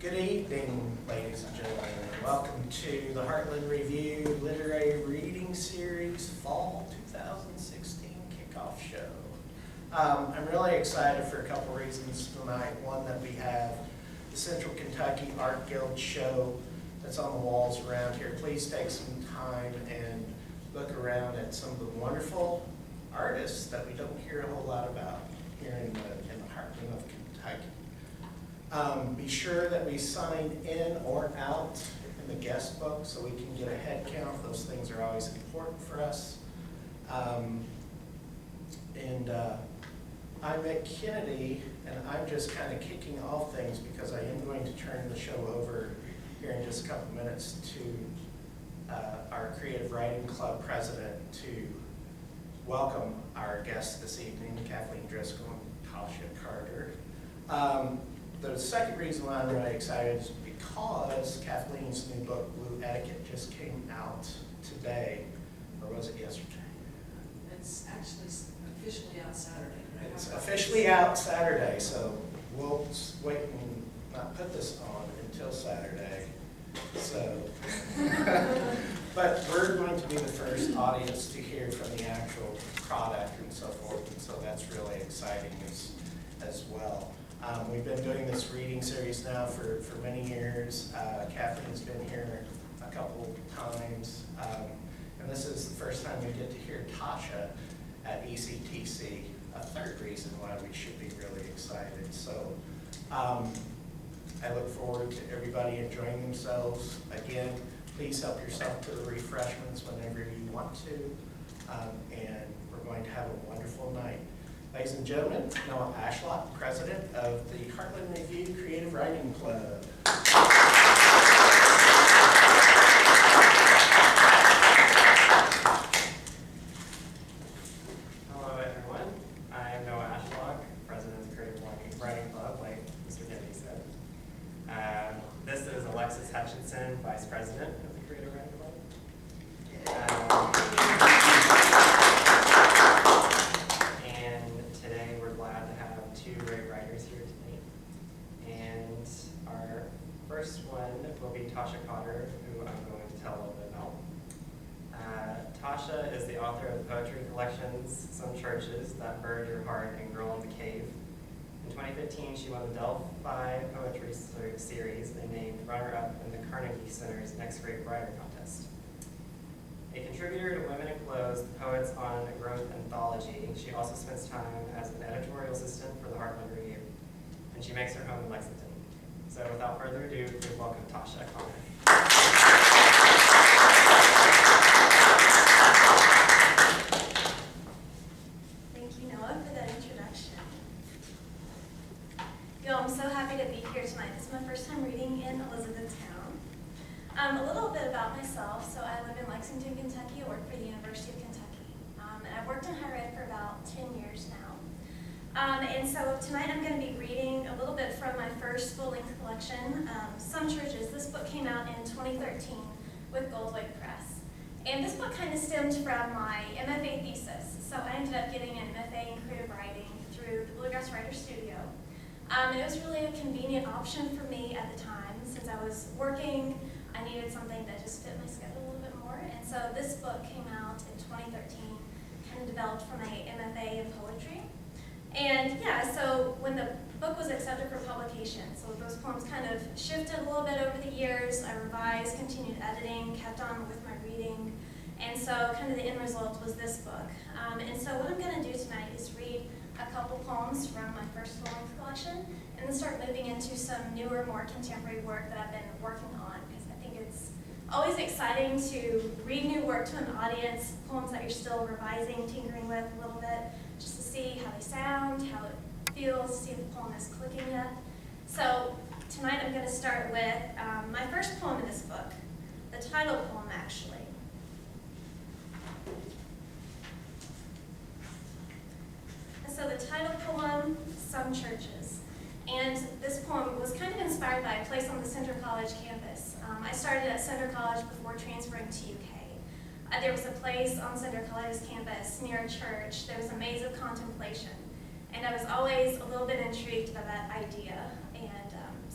Good evening, ladies and gentlemen. Welcome to the Heartland Review Literary Reading Series Fall 2016 Kickoff Show. I'm really excited for a couple reasons tonight. One, that we have the Central Kentucky Art Guild show that's on the walls around here. Please take some time and look around at some of the wonderful artists that we don't hear a whole lot about here in the heartland of Kentucky. Be sure that we sign in or out in the guest book so we can get a head count. Those things are always important for us. I'm Mick Kennedy, and I'm just kind of kicking off things because I am going to turn the show over here in just a couple minutes to our Creative Writing Club president to welcome our guests this evening, Kathleen Driscoll and Tasha Carter. The second reason why I'm really excited is because Kathleen's new book, Blue Etiquette, just came out today, or was it yesterday? It's actually officially out Saturday. Right? It's officially out Saturday, so we'll wait and not put this on until Saturday. So, but we're going to be the first audience to hear from the actual product and so forth, and so that's really exciting as well. We've been doing this reading series now for many years. Kathleen's been here a couple times, and this is the first time we get to hear Tasha at ECTC, a third reason why we should be really excited. So I look forward to everybody enjoying themselves. Again, please help yourself to the refreshments whenever you want to, and we're going to have a wonderful night. Ladies and gentlemen, Noah Ashlock, president of the Heartland Review Creative Writing Club. Hello, everyone. I am Noah Ashlock, president of the Creative Writing Club, like Mr. Kennedy said. This is Alexis Hutchinson, vice president of the Creative Writing Club. Today we're glad to have two great writers here tonight. And our first one will be Tasha Carter, who I'm going to tell a little bit about. Tasha is the author of the poetry collections, Some Churches, That Bird Your Heart, and Girl in the Cave. In 2015, she won the Delphi Poetry Series and named runner-up in the Carnegie Center's Next Great Writer Contest. A contributor to Women in Clothes, the Poets on Growth anthology, she also spends time as an editorial assistant for the Heartland Review, and she makes her home in Lexington. So without further ado, please welcome Tasha Carter. Thank you, Noah, for that introduction. I'm so happy to be here tonight. This is my first time reading in Elizabethtown. A little bit about myself. So I live in Lexington, Kentucky. I work for the University of Kentucky. And I've worked in higher ed for about 10 years now. And so tonight I'm going to be reading a little bit from my first full-length collection, Some Churches. This book came out in 2013 with Goldwig Press. And this book kind of stemmed from my MFA thesis. So I ended up getting an MFA in creative writing through the Bluegrass Writer Studio. And it was really a convenient option for me at the time. Since I was working, I needed something that just fit my schedule a little bit more. And so this book came out in 2013, kind of developed from a MFA in poetry. And yeah, so when the book was accepted for publication, so those poems kind of shifted a little bit over the years. I revised, continued editing, kept on with my reading. And so kind of the end result was this book. And so what I'm going to do tonight is read a couple poems from my first full-length collection, and then start moving into some newer, more contemporary work that I've been working on, because I think it's always exciting to read new work to an audience, poems that you're still revising, tinkering with a little bit, just to see how they sound, how it feels, see if the poem is clicking yet. So tonight I'm going to start with my first poem in this book, the title poem actually. So the title poem, Some Churches. And this poem was kind of inspired by a place on the Centre College campus. I started at Centre College before transferring to UK. There was a place on Centre College's campus near a church. There was a maze of contemplation. And I was always a little bit intrigued by that idea. And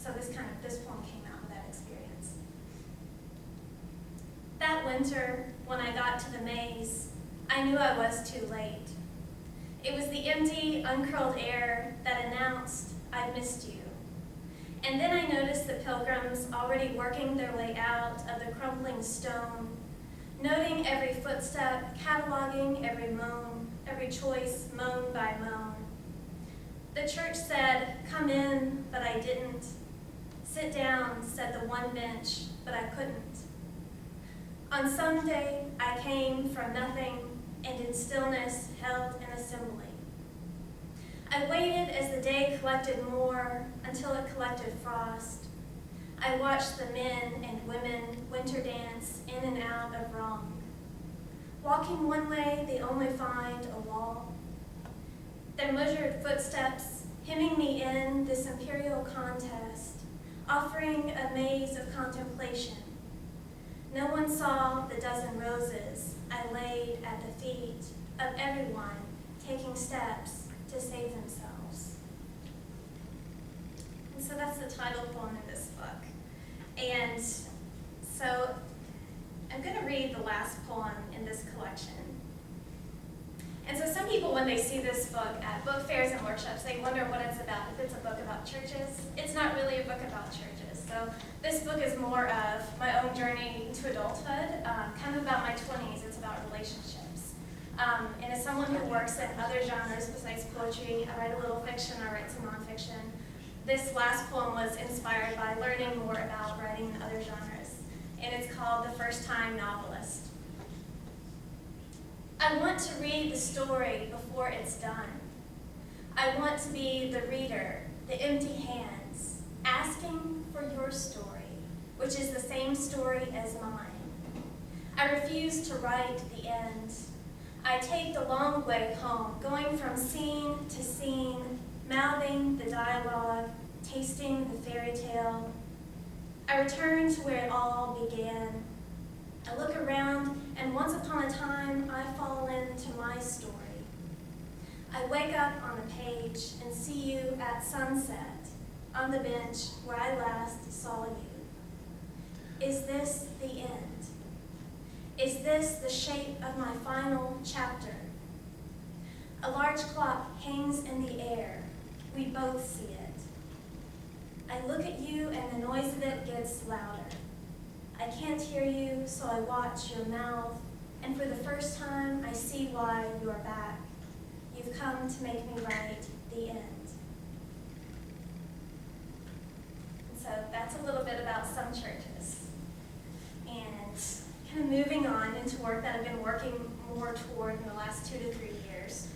so this poem came out of that experience. That winter, when I got to the maze, I knew I was too late. It was the empty, uncurled air that announced I'd missed you. And then I noticed the pilgrims already working their way out of the crumbling stone, noting every footstep, cataloging every moan, every choice, moan by moan. The church said, "Come in," but I didn't. "Sit down," said the one bench, but I couldn't. On Sunday, I came from nothing and in stillness held an assembly. I waited as the day collected more until it collected frost. I watched the men and women winter dance in and out of wrong. Walking one way, they only find a wall. Their measured footsteps hemming me in this imperial contest, offering a maze of contemplation. No one saw the dozen roses I laid at the feet of everyone taking steps to save themselves. And so that's the title poem in this book. And so I'm going to read the last poem in this collection. And so some people, when they see this book at book fairs and workshops, they wonder what it's about, if it's a book about churches. It's not really a book about churches. So this book is more of my own journey to adulthood, kind of about my 20s. It's about relationships. And as someone who works in other genres besides poetry, I write a little fiction, I write some nonfiction. This last poem was inspired by learning more about writing in other genres. And it's called The First Time Novelist. I want to read the story before it's done. I want to be the reader, the empty hands, asking for your story, which is the same story as mine. I refuse to write the end. I take the long way home, going from scene to scene, mouthing the dialogue, tasting the fairy tale. I return to where it all began. I look around, and once upon a time, I fall into my story. I wake up on a page and see you at sunset, on the bench where I last saw you. Is this the end? Is this the shape of my final chapter? A large clock hangs in the air. We both see it. I look at you, and the noise of it gets louder. I can't hear you, so I watch your mouth, and for the first time, I see why you are back. You've come to make me write the end. And so that's a little bit about some churches. And kind of moving on into work that I've been working more toward in the last 2 to 3 years.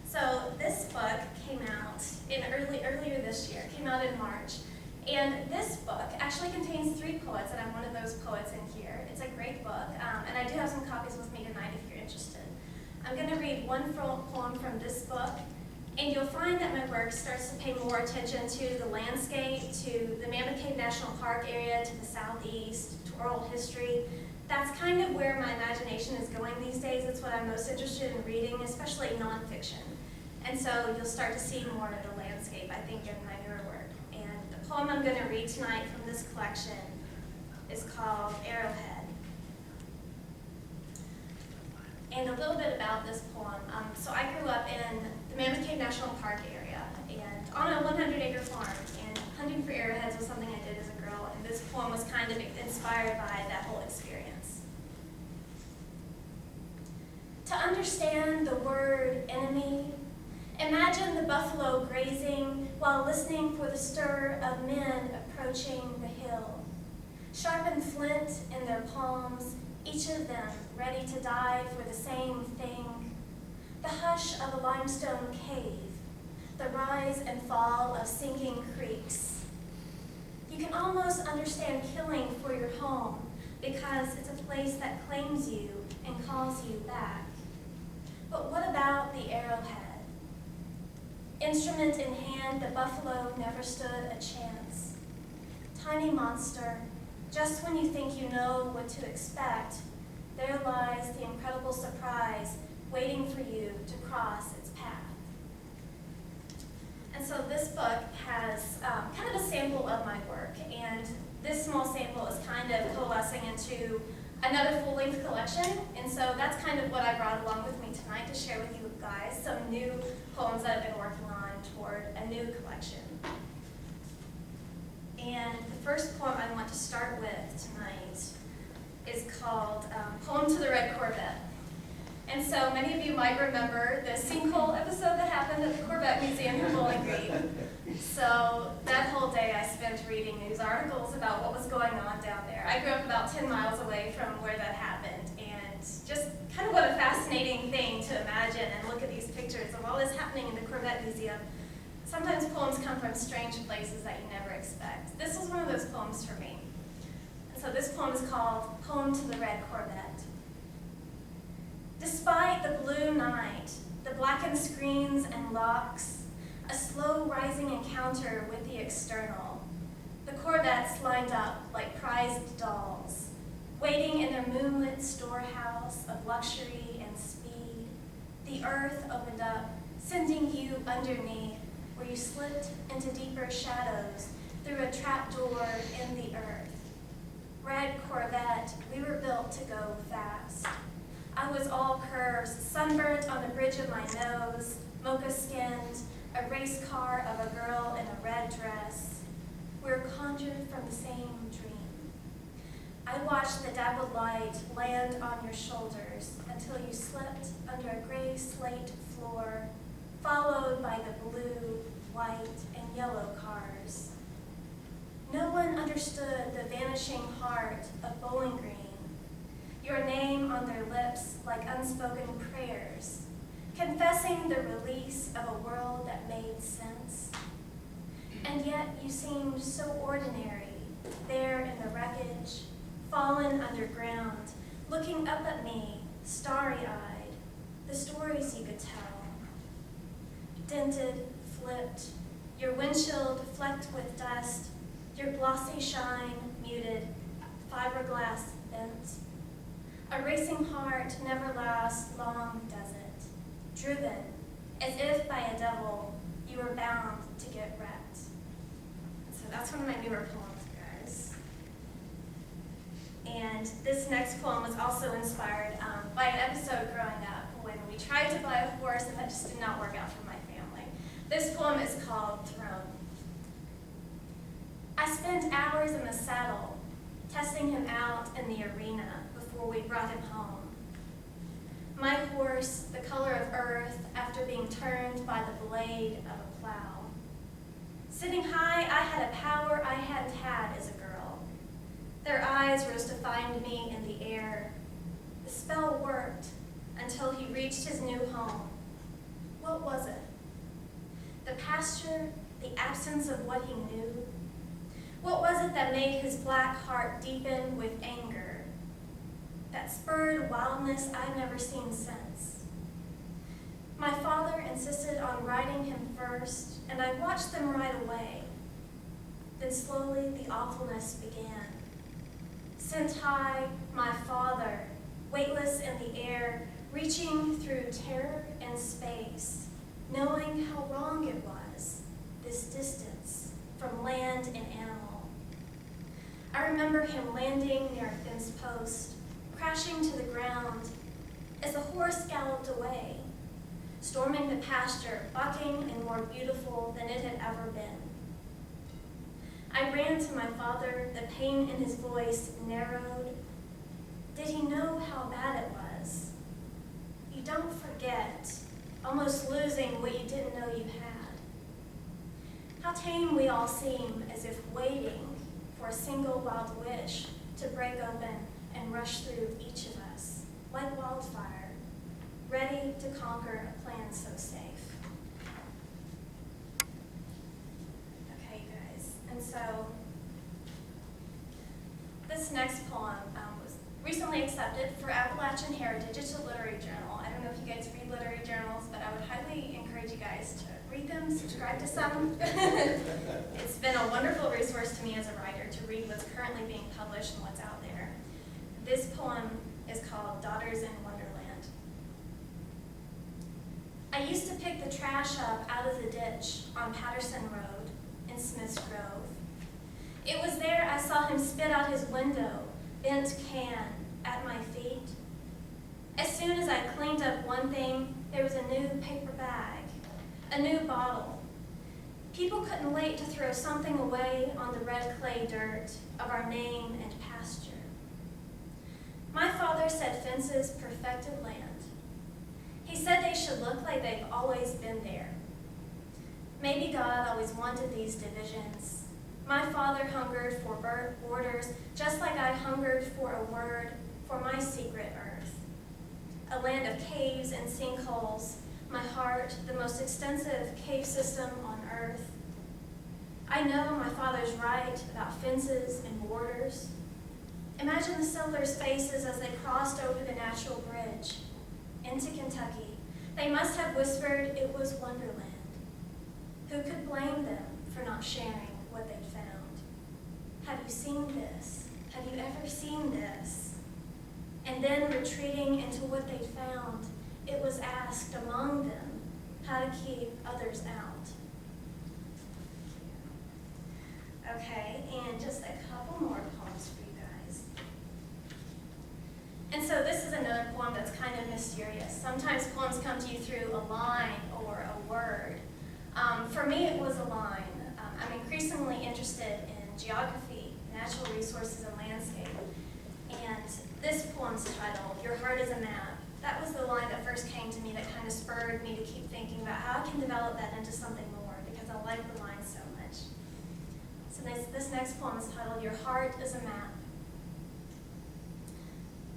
So this book came out earlier this year, came out in March. And this book actually contains 3 poets, and I'm one of those poets in here. It's a great book, and I do have some copies with me tonight if you're interested. I'm going to read one poem from this book, and you'll find that my work starts to pay more attention to the landscape, to the Mammoth Cave National Park area, to the southeast, to oral history. That's kind of where my imagination is going these days. It's what I'm most interested in reading, especially nonfiction. And so you'll start to see more of the landscape, I think, in my newer work. The poem I'm going to read tonight from this collection is called Arrowhead. And a little bit about this poem. So I grew up in the Mammoth Cave National Park area and on a 100-acre farm. And hunting for arrowheads was something I did as a girl. And this poem was kind of inspired by that whole experience. To understand the word enemy, imagine the buffalo grazing while listening for the stir of men approaching the hill. Sharpened flint in their palms, each of them ready to die for the same thing. The hush of a limestone cave, the rise and fall of sinking creeks. You can almost understand killing for your home because it's a place that claims you and calls you back. But what about the arrowhead? Instrument in hand, the buffalo never stood a chance. Tiny monster, just when you think you know what to expect, there lies the incredible surprise waiting for you to cross its path. And so this book has kind of a sample of my work, and this small sample is kind of coalescing into another full-length collection, and so that's kind of what I brought along with me tonight to share with you guys, some new poems that I've been working on toward a new collection. And the first poem I want to start with tonight is called Poem to the Red Corvette. And so many of you might remember the sinkhole episode that happened at the Corvette Museum in Bowling Green. So that whole day I spent reading news articles about what was going on down there. I grew up about 10 miles away from where that happened, and just kind of what a fascinating thing to imagine and look at these pictures of all this happening in the Corvette Museum. Sometimes poems come from strange places that you never expect. This was one of those poems for me. And so this poem is called Poem to the Red Corvette. Despite the blue night, the blackened screens and locks, a slow rising encounter with the external, the Corvettes lined up like prized dolls, waiting in their moonlit storehouse of luxury and speed. The earth opened up, sending you underneath, where you slipped into deeper shadows through a trapdoor in the earth. Red Corvette, we were built to go fast. I was all curves, sunburnt on the bridge of my nose, mocha-skinned, a race car of a girl in a red dress. We're conjured from the same dream. I watched the dappled light land on your shoulders until you slept under a gray slate floor, followed by the blue, white, and yellow cars. No one understood the vanishing heart of Bowling Green, your name on their lips like unspoken prayers, confessing the release of a world that made sense. And yet you seemed so ordinary, there in the wreckage, fallen underground, looking up at me, starry-eyed, the stories you could tell. Dented, flipped, your windshield flecked with dust, your glossy shine muted, fiberglass bent. A racing heart never lasts long, does it? Driven, as if by a devil, you were bound to get wrecked. So that's one of my newer poems, guys. And this next poem was also inspired by an episode growing up when we tried to buy a horse and that just did not work out for my family. This poem is called Throne. I spent hours in the saddle, testing him out in the arena before we brought him home. My horse, the color of earth after being turned by the blade of a plow. Sitting high, I had a power I hadn't had as a girl. Their eyes rose to find me in the air. The spell worked until he reached his new home. What was it? The pasture, the absence of what he knew? What was it that made his black heart deepen with anger? That spurred wildness I've never seen since. My father insisted on riding him first, and I watched them ride away. Then slowly the awfulness began. Sent high, my father, weightless in the air, reaching through terror and space, knowing how wrong it was, this distance from land and animal. I remember him landing near a fence post, crashing to the ground as the horse galloped away, storming the pasture, bucking and more beautiful than it had ever been. I ran to my father, the pain in his voice narrowed. Did he know how bad it was? You don't forget, almost losing what you didn't know you had. How tame we all seem, as if waiting for a single wild wish to break open and rush through each of us, like wildfire, ready to conquer a plan so safe. Okay, guys, and so this next poem was recently accepted for Appalachian Heritage. It's a literary journal. I don't know if you guys read literary journals, but I would highly encourage you guys to read them, subscribe to some. It's been a wonderful resource to me as a writer to read what's currently being published and what's out there. This poem is called Daughters in Wonderland. I I used to pick the trash up out of the ditch on Patterson Road in Smith's Grove. It was there I saw him spit out his window, bent can, at my feet. As soon as I cleaned up one thing, there was a new paper bag, a new bottle. People couldn't wait to throw something away on the red clay dirt of our name and pasture. My father said fences perfected land. He said they should look like they've always been there. Maybe God always wanted these divisions. My father hungered for borders just like I hungered for a word for my secret earth. A land of caves and sinkholes, my heart, the most extensive cave system on earth. I know my father's right about fences and borders. Imagine the settlers' faces as they crossed over the natural bridge into Kentucky. They must have whispered it was Wonderland. Who could blame them for not sharing what they'd found? Have you seen this? Have you ever seen this? And then retreating into what they'd found, it was asked among them how to keep others out. Okay, and just a couple more poems for you guys. And so this is another poem that's kind of mysterious. Sometimes poems come to you through a line or a word. For me, it was a line. I'm increasingly interested in geography, natural resources, and landscape. And this poem's titled, Your Heart is a Map. That was the line that first came to me that kind of spurred me to keep thinking about how I can develop that into something more, because I like the line so much. So this next poem is titled, Your Heart is a Map.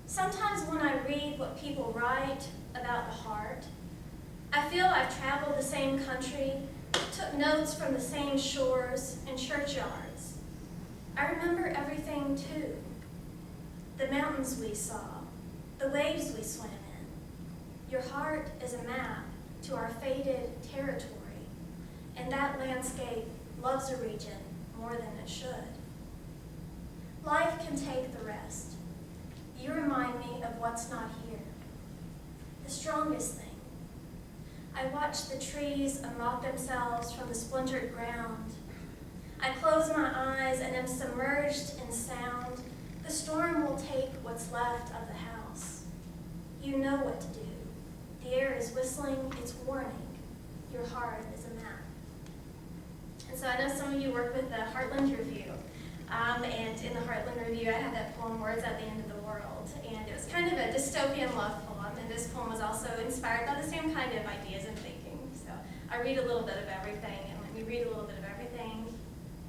Sometimes when I read what people write about the heart, I feel I've traveled the same country, took notes from the same shores and churchyards. I remember everything too. The mountains we saw, the waves we swam in. Your heart is a map to our faded territory, and that landscape loves a region more than it should. Life can take the rest. You remind me of what's not here. The strongest thing. I watch the trees unlock themselves from the splintered ground. I close my eyes and am submerged in sound. The storm will take what's left of the house. You know what to do. The air is whistling its warning. Your heart is a map. And so I know some of you work with the Heartland Review. And in the Heartland Review, I had that poem, Words at the End of the World. And it was kind of a dystopian love poem. And this poem was also inspired by the same kind of ideas and thinking. So I read a little bit of everything. And when you read a little bit of everything,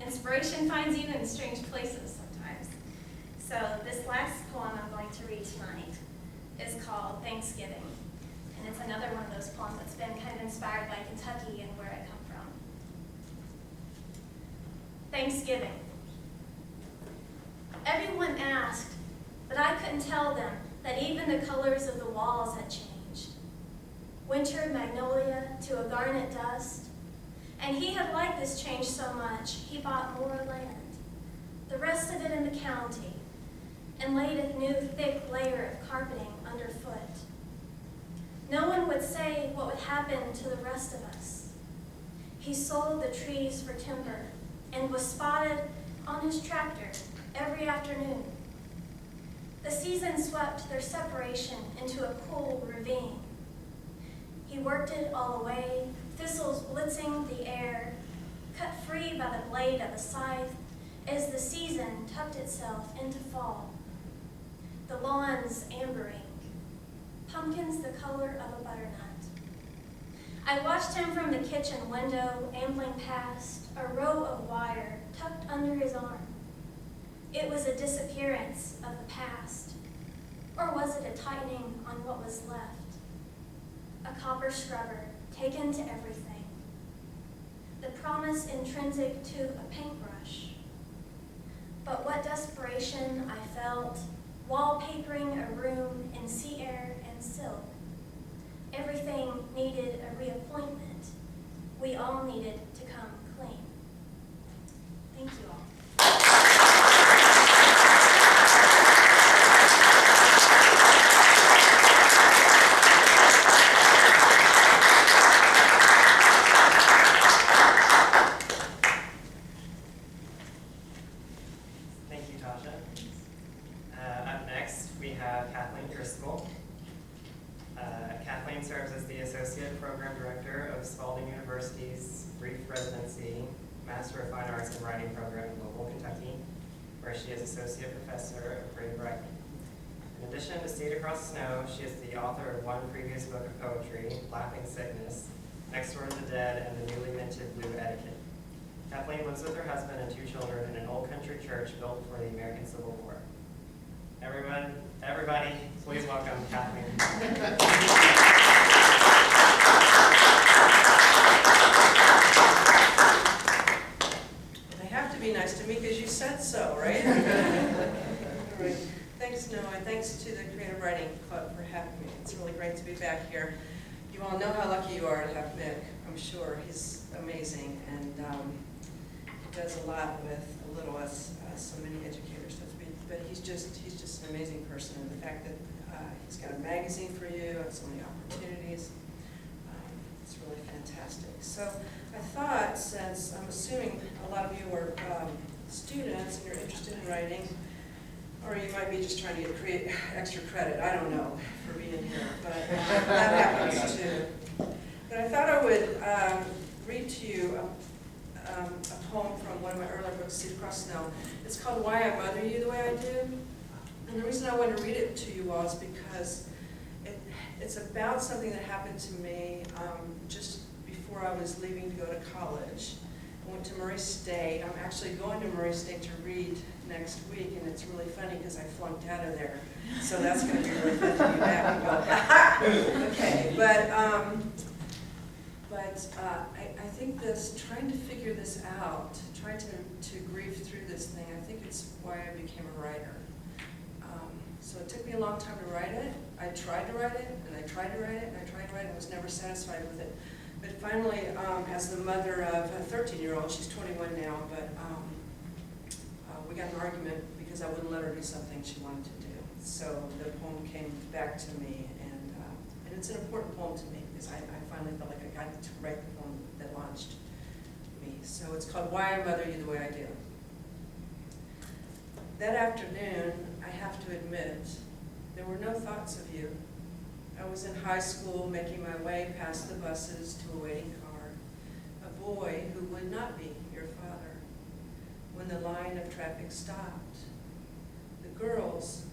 inspiration finds you in strange places sometimes. So this last poem I'm going to read tonight is called Thanksgiving. And it's another one of those poems that's been kind of inspired by Kentucky and where I come from. Thanksgiving. Everyone asked, but I couldn't tell them that even the colors of the walls had changed. Winter magnolia to a garnet dust. And he had liked this change so much, he bought more land, the rest of it in the county, and laid a new thick layer of carpeting underfoot. No one would say what would happen to the rest of us. He sold the trees for timber and was spotted on his tractor every afternoon. The season swept their separation into a cool ravine. He worked it all away, thistles blitzing the air, cut free by the blade of a scythe as the season tucked itself into fall. The lawns ambering, pumpkins the color of a butternut. I watched him from the kitchen window, ambling past a row of wire tucked under his arm. It was a disappearance of the past, or was it a tightening on what was left? A copper scrubber taken to everything. The promise intrinsic to a paintbrush. But what desperation I felt, wallpapering a room in sea air and silk. Everything needed a reappointment. We all needed to come clean. Thank you all. have Kathleen Driscoll. Kathleen serves as the Associate Program Director of Spalding University's Brief Residency Master of Fine Arts in Writing program in Louisville, Kentucky, where she is Associate Professor of Creative Writing. In addition to State Across the Snow, she is the author of one previous book of poetry, Laughing Sickness, Next Door to the Dead, and the newly minted Blue Etiquette. Kathleen lives with her husband and 2 children in an old country church built for the American Civil War. Everybody, please welcome Kathleen. I have to be nice to me because you said so, right? All right. Thanks, Noah, and thanks to the Creative Writing Club for having me. It's really great to be back here. You all know how lucky you are to have Mick, I'm sure. He's amazing, and he does a lot with a little, as so many educators do. But he's just an amazing person, and the fact that he's got a magazine for you and so many opportunities, it's really fantastic. So I thought, since I'm assuming a lot of you are students and you're interested in writing, or you might be just trying to create extra credit, I don't know, for being here, but that happens too. But I thought I would read to you a poem from one of my earlier books, State Across the Snow. It's called Why I Mother You the Way I Do. And the reason I wanted to read it to you all is because it's about something that happened to me just before I was leaving to go to college. I went to Murray State. I'm actually going to Murray State to read next week, and it's really funny because I flunked out of there. So that's going to be really fun to be back and go, ha! Okay, but I think this, trying to figure this out, trying to grieve through this thing, I think it's why I became a writer. So it took me a long time to write it. I tried to write it, and I tried to write it, and I tried to write it, and was never satisfied with it. But finally, as the mother of a 13-year-old, she's 21 now, but we got an argument because I wouldn't let her do something she wanted to do. So the poem came back to me, and it's an important poem to me because I finally felt like I got to write the poem that launched me. So it's called Why I Mother You the Way I Do. That afternoon, I have to admit, there were no thoughts of you. I was in high school, making my way past the buses to a waiting car, a boy who would not be your father, when the line of traffic stopped. The girls,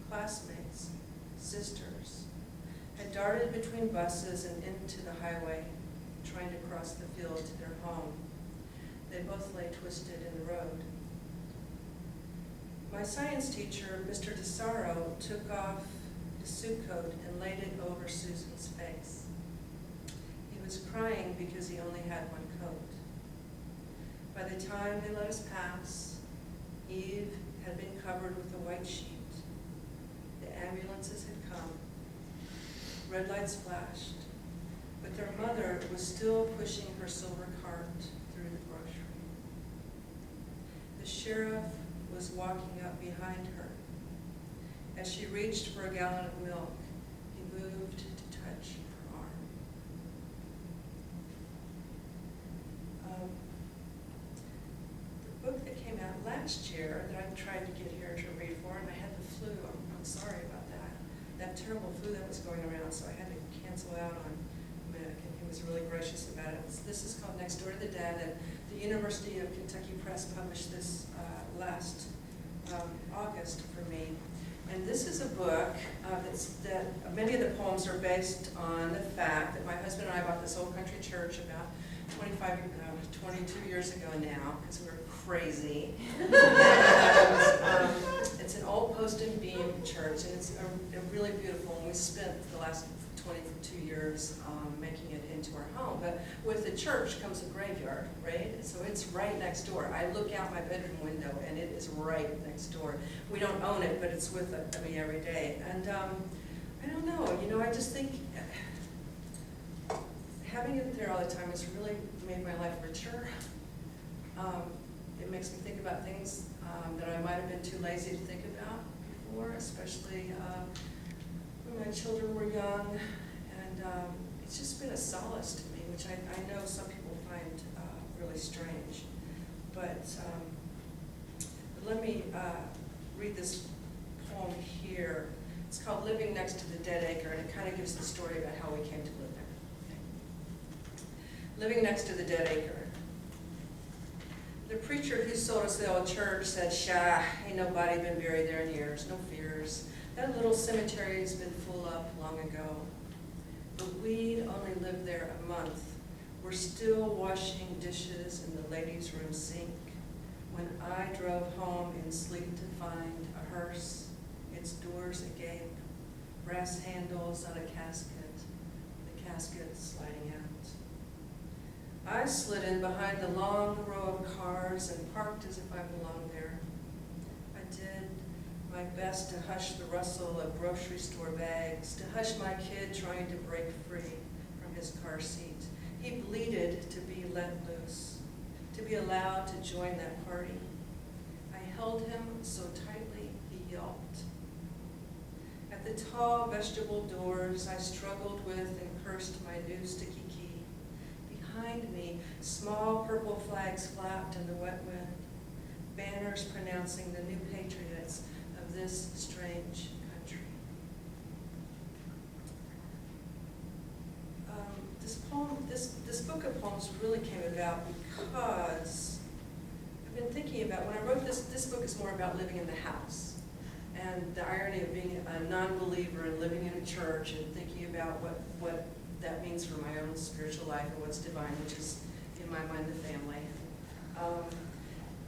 classmates, sisters, had darted between buses and into the highway, trying to cross the field to their home. They both lay twisted in the road. My science teacher, Mr. DeSaro, took off his suit coat and laid it over Susan's face. He was crying because he only had one coat. By the time they let us pass, Eve had been covered with a white sheet. The ambulances had come. Red lights flashed, but their mother was still pushing her silver cart through the grocery. The sheriff was walking up behind her. As she reached for a gallon of milk, he moved to touch her arm. The book that came out last year that I tried to get here to read for, and I had the flu. I'm sorry about that terrible flu that was going around, so I had to cancel out on Mick, and he was really gracious about it. This is called Next Door to the Dead, and the University of Kentucky Press published this last August for me. And this is a book that many of the poems are based on the fact that my husband and I bought this old country church about 22 years ago now, because we were crazy. And, it's an old post and beam church, and it's really beautiful, and we spent the last 22 years making it into our home. But with the church comes a graveyard, right? So it's right next door. I look out my bedroom window, and it is right next door. We don't own it, but it's with me every day. And I don't know, I just think having it there all the time has really made my life richer. It makes me think about things that I might have been too lazy to think about before, especially when my children were young. And it's just been a solace to me, which I know some people find really strange. But let me read this poem here. It's called Living Next to the Dead Acre, and it kind of gives the story about how we came to live there. Living next to the dead acre. The preacher who sold us the old church said, "Sha, ain't nobody been buried there in years, no fears. That little cemetery's been full up long ago." But we'd only lived there a month. We're still washing dishes in the ladies' room sink when I drove home in sleep to find a hearse, its doors agape, brass handles on a casket, the casket sliding out. I slid in behind the long row of cars and parked as if I belonged there. I did my best to hush the rustle of grocery store bags, to hush my kid trying to break free from his car seat. He bleated to be let loose, to be allowed to join that party. I held him so tightly he yelped. At the tall vegetable doors I struggled with and cursed my new sticky key. Behind me, small purple flags flapped in the wet wind, banners pronouncing the new patriots of this strange country. This book of poems really came about because I've been thinking about, when I wrote this book is more about living in the house and the irony of being a non-believer and living in a church and thinking about what that means for my own spiritual life and what's divine, which is, in my mind, the family.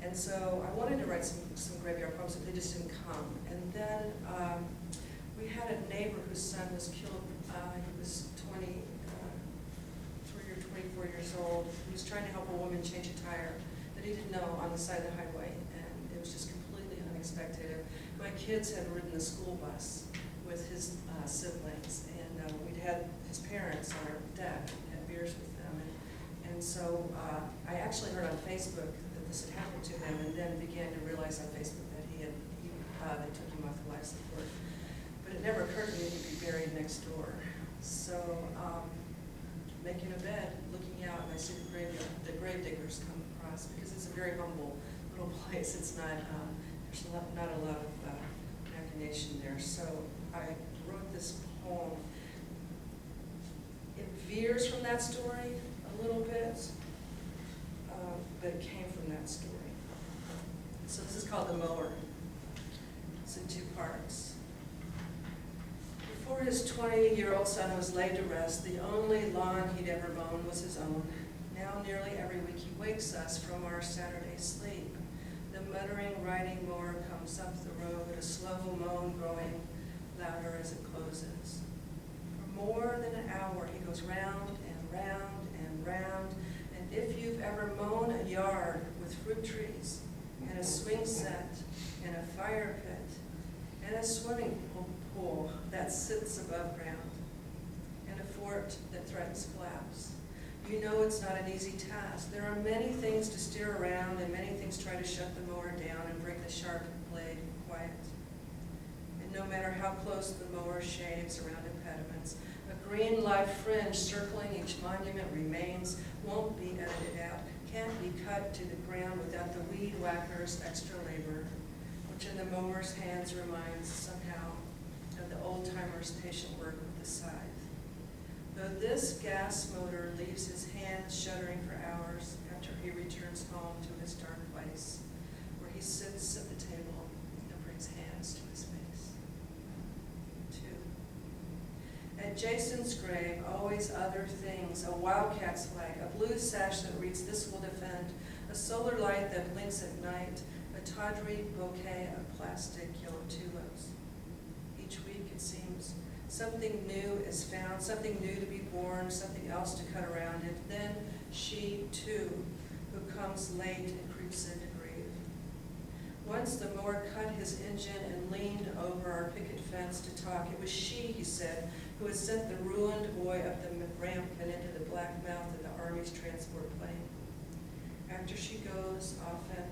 And so I wanted to write some graveyard poems, but they just didn't come. And then we had a neighbor whose son was killed. He was 23 or 24 years old. He was trying to help a woman change a tire that he didn't know on the side of the highway, and it was just completely unexpected. My kids had ridden the school bus with his siblings, and we'd had his parents on our deck, had beers with them, and so I actually heard on Facebook that this had happened to him, and then began to realize on Facebook that they took him off the life support. But it never occurred to me he'd be buried next door. So making a bed, looking out, and I see the grave diggers come across, because it's a very humble little place. It's not, there's not a lot of machination there. So I wrote this poem. It veers from that story a little bit, but it came from that story. So this is called The Mower. It's in 2 parts. Before his 20-year-old son was laid to rest, the only lawn he'd ever mown was his own. Now nearly every week he wakes us from our Saturday sleep. The muttering riding mower comes up the road, a slow moan growing louder as it closes. For more than an hour he goes round and round and round, and if you've ever mown a yard with fruit trees and a swing set and a fire pit and a swimming pool that sits above ground and a fort that threatens collapse, you know it's not an easy task. There are many things to steer around, and many things try to shut the mower down and bring the sharp blade quiet. And no matter how close the mower shaves around impediments, a green live fringe circling each monument remains, won't be edited out, can't be cut to the ground without the weed whacker's extra labor, which in the mower's hands reminds somehow of the old-timer's patient work with the scythe. Though this gas motor leaves his hands shuddering for hours after he returns home to his dark place, where he sits at the table and brings hands to his face. 2. At Jason's grave, always other things, a Wildcats flag, a blue sash that reads, "This will defend," a solar light that blinks at night, a tawdry bouquet of plastic yellow tulips. Each week, it seems, something new is found, something new to be born, something else to cut around it. Then she, too, who comes late and creeps in to grieve. Once the mower cut his engine and leaned over our picket fence to talk. It was she, he said, who had sent the ruined boy up the ramp and into the black mouth of the Army's transport plane. After she goes, often,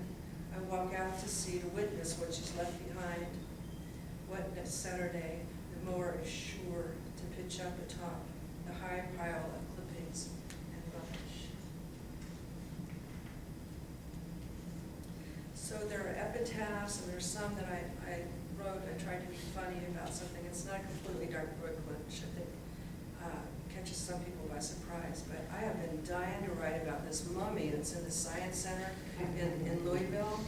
I walk out to sea to witness what she's left behind. What Saturday, the mower is sure to pitch up atop the high pile of clippings and rubbish. So there are epitaphs, and there's some that I wrote. I tried to be funny about about something. It's not a completely dark book, which I think catches some people by surprise, but I have been dying to write about this mummy that's in the Science Center in Louisville.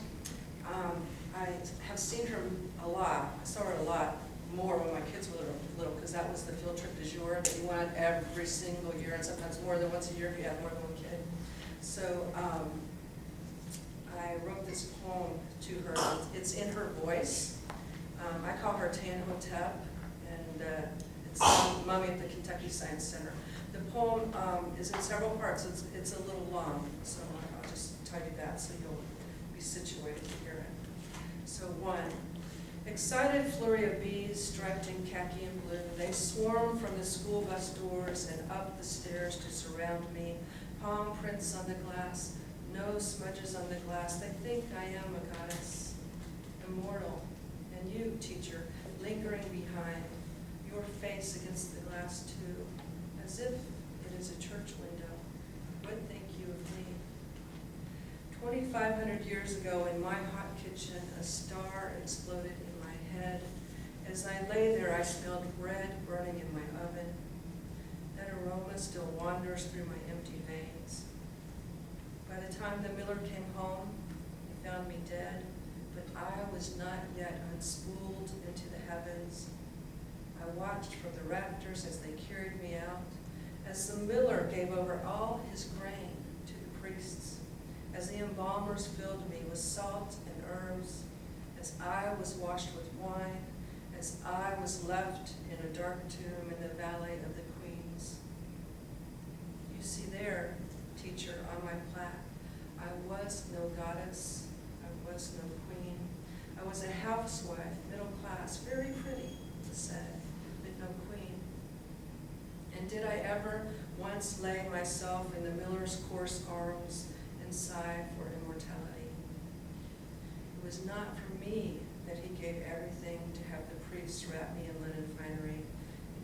I have seen her a lot. I saw her a lot more when my kids were little, because that was the field trip du jour that you went every single year, and sometimes more than once a year if you had more than one kid. So I wrote this poem to her. It's in her voice. I call her Tan Hotep, and it's Mummy at the Kentucky Science Center. The poem is in several parts. It's a little long, so I'll just tell you that so you'll be situated to hear it. So 1. Excited flurry of bees striped in khaki and blue, they swarm from the school bus doors and up the stairs to surround me. Palm prints on the glass, nose smudges on the glass. They think I am a goddess, immortal. And you, teacher, lingering behind, your face against the glass too, as if it is a church window. What think you of me? 2,500 years ago in my hot kitchen, a star exploded in my head. As I lay there, I smelled bread burning in my oven. That aroma still wanders through my empty veins. By the time the miller came home, he found me dead, but I was not yet unspooled into the heavens. I watched from the rafters as they carried me out, as the miller gave over all his grain to the priests, as the embalmers filled me with salt and herbs, as I was washed with wine, as I was left in a dark tomb in the Valley of the Queens. You see there, teacher, on my plaque, I was no goddess, I was no queen. I was a housewife, middle class, very pretty, it said, but no queen. And did I ever once lay myself in the miller's coarse arms and sigh for immortality? It was not for me that he gave everything to have the priests wrap me in linen finery.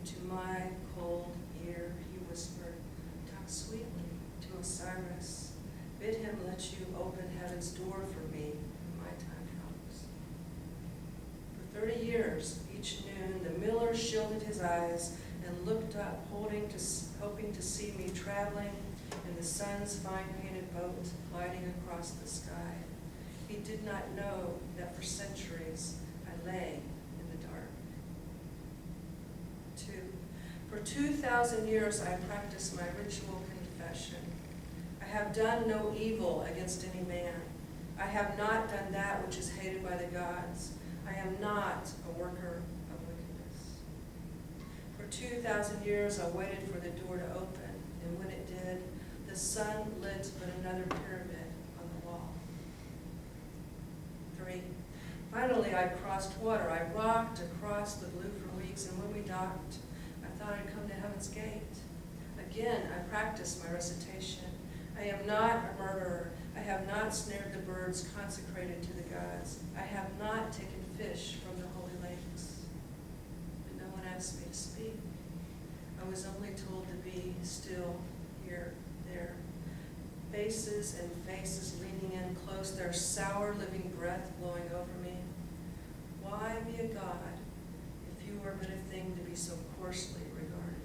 Into my cold ear he whispered, talk sweetly to Osiris. Bid him let you open heaven's door for me when my time comes. For 30 years, each noon, the miller shielded his eyes and looked up, hoping to see me traveling in the sun's fine-painted boat gliding across the sky. He did not know that for centuries I lay in the dark. 2. For 2,000 years I practiced my ritual confession. I have done no evil against any man. I have not done that which is hated by the gods. I am not a worker of wickedness. For 2,000 years I waited for the door to open, and when it did, the sun lit but another pyramid on the wall. 3. Finally, I crossed water. I rocked across the blue for weeks, and when we docked, I thought I'd come to Heaven's Gate. Again, I practiced my recitation. I am not a murderer. I have not snared the birds consecrated to the gods. I have not taken fish from the holy lakes. But no one asked me to speak. I was only told to be still, here, there. Faces and faces leaning in close, their sour living breath blowing over me. Why be a god if you are but a thing to be so coarsely regarded?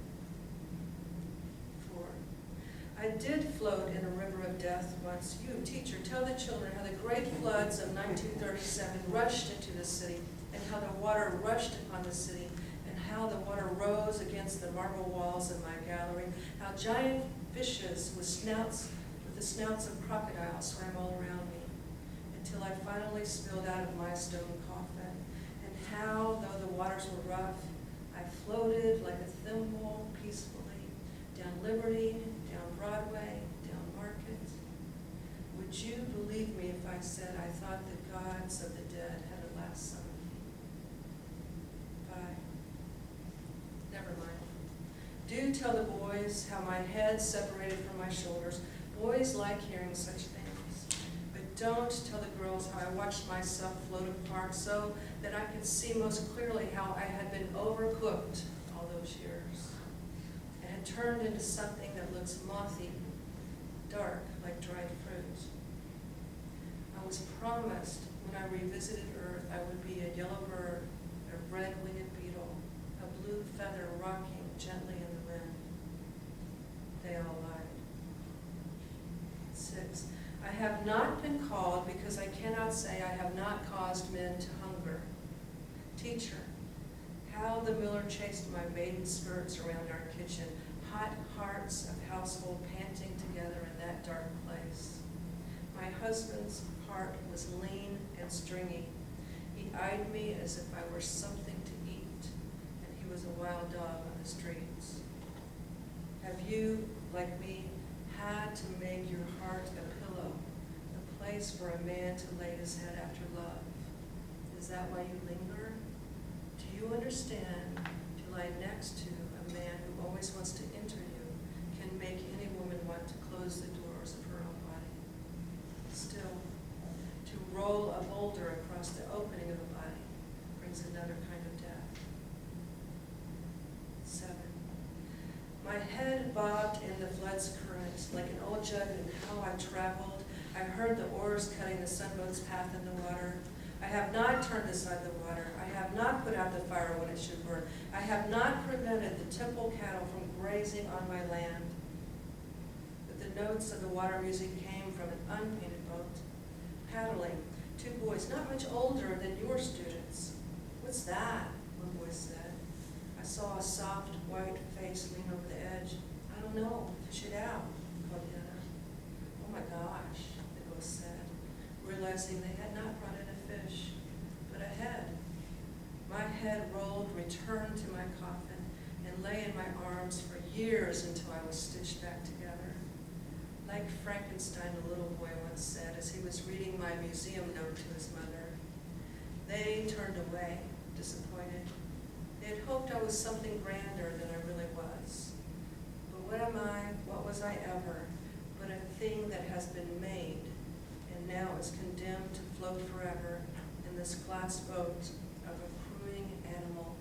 4. I did float in a river of death once. You, teacher, tell the children how the great floods of 1937 rushed into the city, and how the water rushed upon the city, and how the water rose against the marble walls of my gallery, how giant fishes with the snouts of crocodiles swam all around me, until I finally spilled out of my stone coffin, and how, though the waters were rough, I floated like a thimble peacefully down Liberty, down Broadway, down Market. Would you believe me if I said I thought the gods of the dead had a last son? 5. Never mind. Do tell the boys how my head separated from my shoulders. Boys like hearing such things. But don't tell the girls how I watched myself float apart so that I could see most clearly how I had been overcooked all those years. It had turned into something that looks moth-eaten, dark like dried fruit. I was promised when I revisited Earth I would be a yellow bird, a red-winged beetle, how the miller chased my maiden skirts around our kitchen, hot hearts of household panting together in that dark place. My husband's heart was lean and stringy. He eyed me as if I were something to eat, and he was a wild dog on the streets. Have you, like me, had to make your heart a pillow, a place for a man to lay his head after love? Is that why you linger? Do you understand to lie next to a man who always wants to enter you can make any woman want to close the doors of her own body? Still, to roll a boulder across the opening of a body brings another kind of death. 7. My head bobbed in the flood's current like an old jug, and how I traveled. I heard the oars cutting the sunboat's path in the water. I have not turned aside the water. I have not put out the fire when it should burn. I have not prevented the temple cattle from grazing on my land. But the notes of the water music came from an unpainted boat, paddling, 2 boys not much older than your students. What's that? One boy said. I saw a soft white face lean over the edge. I don't know. Fish it out, called the other. Oh my gosh, they both said, realizing they had not brought in a fish, but a head. My head rolled, returned to my coffin, and lay in my arms for years until I was stitched back together. Like Frankenstein, a little boy once said as he was reading my museum note to his mother. They turned away, disappointed. They had hoped I was something grander than I really was. But what am I, what was I ever, but a thing that has been made and now is condemned to float forever in this glass boat of a crooning animal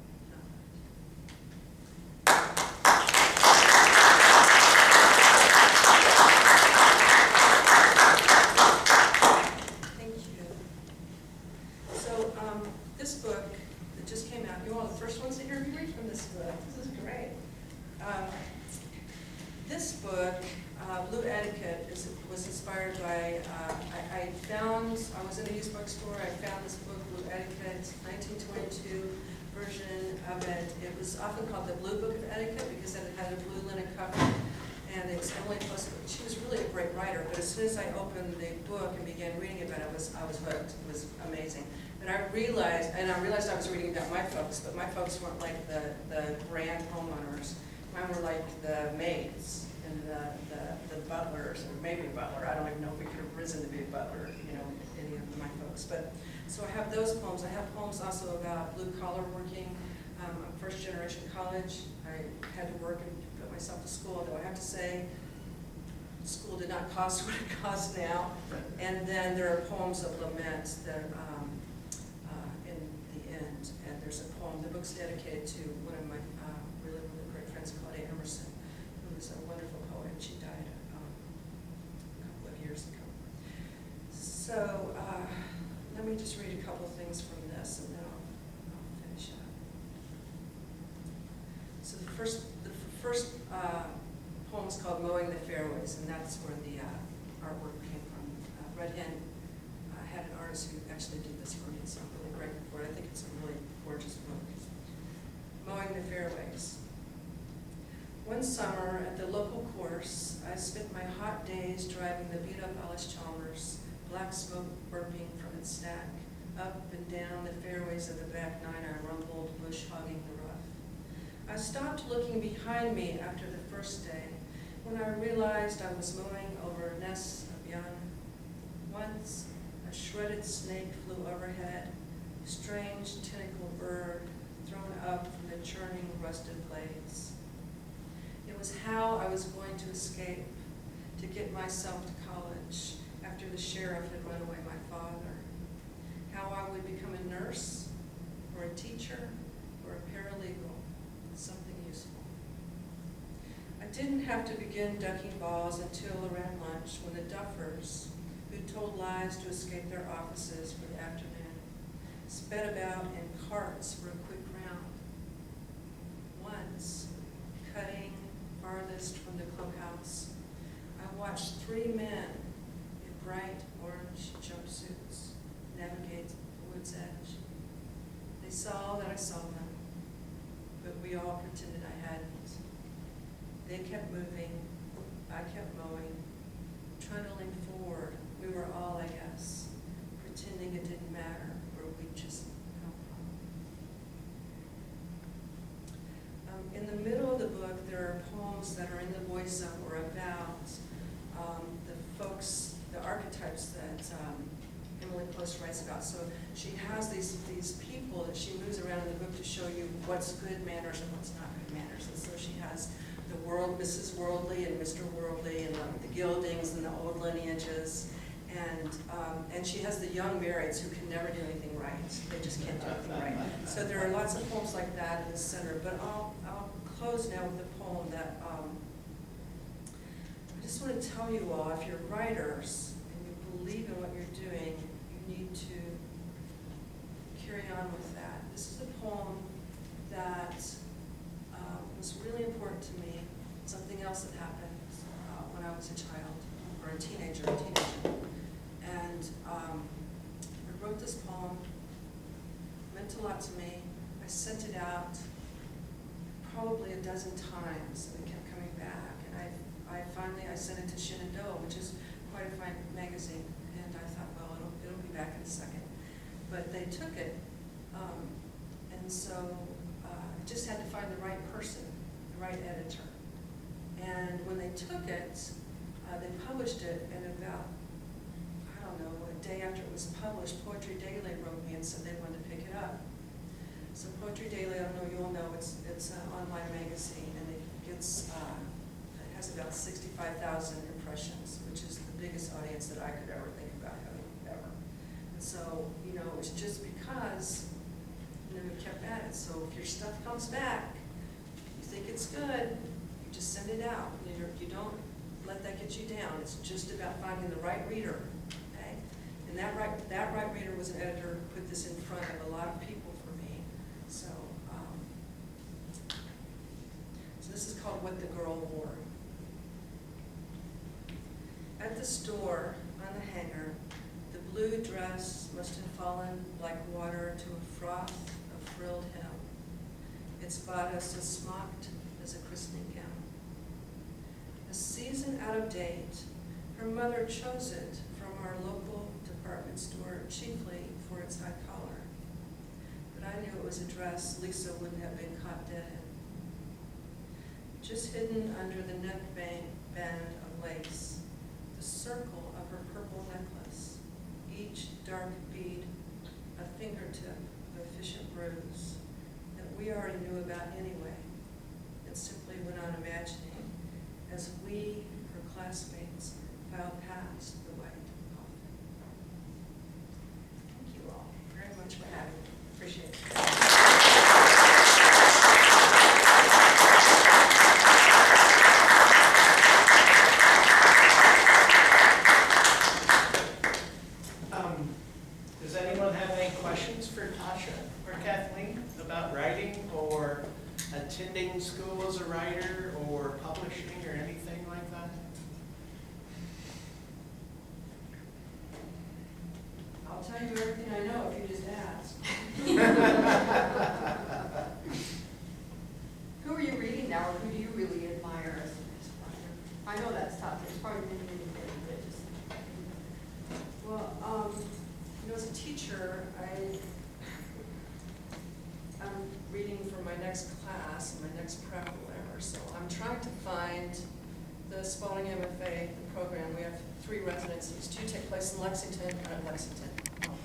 Thank you. So this book that just came out, you're one of the first ones to hear me read from this book. This is great. This book, Blue Etiquette, was inspired by, I was in a used bookstore, I found this book, Blue Etiquette, 1922 version of it. It was often called the Blue Book of Etiquette because it had a blue linen cover, and it's Emily Plus. She was really a great writer, but as soon as I opened the book and began reading about it, I was hooked. It was amazing. And I realized I was reading about my folks, but my folks weren't like the grand homeowners. Mine were like the maids and the butlers, or maybe a butler. I don't even know if we could have risen to be a butler, any of my folks. But so I have those poems. I have poems also about blue collar working. I'm first generation college. I had to work and put myself to school, though I have to say, school did not cost what it costs now. And then there are poems of lament that in the end, and there's a poem, the book's dedicated to one of my really, really great friends, Claudia Emerson, who was a wonderful poet. She died a couple of years ago. So let me just read a couple of things from this, and then I'll finish up. So the first poem is called Mowing the Fairways, and that's where the artwork came from. Red Hen had an artist who actually did this for me, so I'm really grateful for it. I think it's a really gorgeous book. Mowing the Fairways. One summer at the local course, I spent my hot days driving the beat-up Alice Chalmers, black smoke burping from its stack. Up and down the fairways of the back nine, I rumbled, bush hogging the rough. I stopped looking behind me after the first day, when I realized I was mowing over nests of young. Once, a shredded snake flew overhead, strange tentacled bird thrown up from the churning rusted blades. It was how I was going to escape, to get myself to college after the sheriff had run away my father. How I would become a nurse, or a teacher, or a paralegal, something useful. I didn't have to begin ducking balls until around lunch, when the duffers, who told lies to escape their offices for the afternoon, sped about in carts for a quick round. Once, cutting farthest from the clubhouse, I watched 3 men in bright orange jumpsuits navigate the wood's edge. They saw that I saw them. kept moving, I kept mowing, trundling forward. We were all, I guess, pretending it didn't matter, or we just no problem. In the middle of the book, there are poems that are in the voice of or about the folks, the archetypes that Emily Close writes about. So she has these people that she moves around in the book to show you what's good manners and what's not good manners. And so she has the world, Mrs. Worldly and Mr. Worldly, and the gildings and the old lineages. And she has the young marrieds who can never do anything right. They just can't do anything right. So there are lots of poems like that in the center. But I'll close now with a poem that I just want to tell you all, if you're writers and you believe in what you're doing, you need to carry on with that. This is a poem that was really important to me. Something else that happened when I was a child, or a teenager. And I wrote this poem, it meant a lot to me. I sent it out probably a dozen times, and it kept coming back. And I finally sent it to Shenandoah, which is quite a fine magazine. And I thought, well, it'll be back in a second. But they took it, and so I just had to find the right person, the right editor. And when they took it, they published it, and about, I don't know, a day after it was published, Poetry Daily wrote me and said they wanted to pick it up. So Poetry Daily, I don't know, you all know, it's an online magazine, and it has about 65,000 impressions, which is the biggest audience that I could ever think about having ever. And so, it was just because, we kept at it. So if your stuff comes back, you think it's good, you just send it out. You don't let that get you down. It's just about finding the right reader, okay? And that right reader was an editor who put this in front of a lot of people for me. So, so this is called What the Girl Wore. At the store, on the hanger, the blue dress must have fallen like water to a froth of frilled hem. Its bodice as smocked as a christening gown. A season out of date, her mother chose it from our local department store chiefly for its high collar. But I knew it was a dress Lisa wouldn't have been caught dead in. Just hidden under the neck band of lace, the circle of her purple necklace, each dark bead a fingertip of efficient bruise that we already knew about anyway, and simply went on imagining as we, her classmates, filed past the white coffin. Thank you all very much for having me. Appreciate it. Does anyone have any questions for Tasha or Kathleen about writing or attending school as a writer or publishing or anything like that? I'll tell you everything I know if you just ask. Who are you reading now, or who do you really admire as a writer? I know that's tough. There's probably many things, but just. Well, as a teacher, I'm reading for my next class, my next prep or whatever, so I'm trying to find the Spalding MFA, the program. We have 3 residencies. 2 take place in Lexington,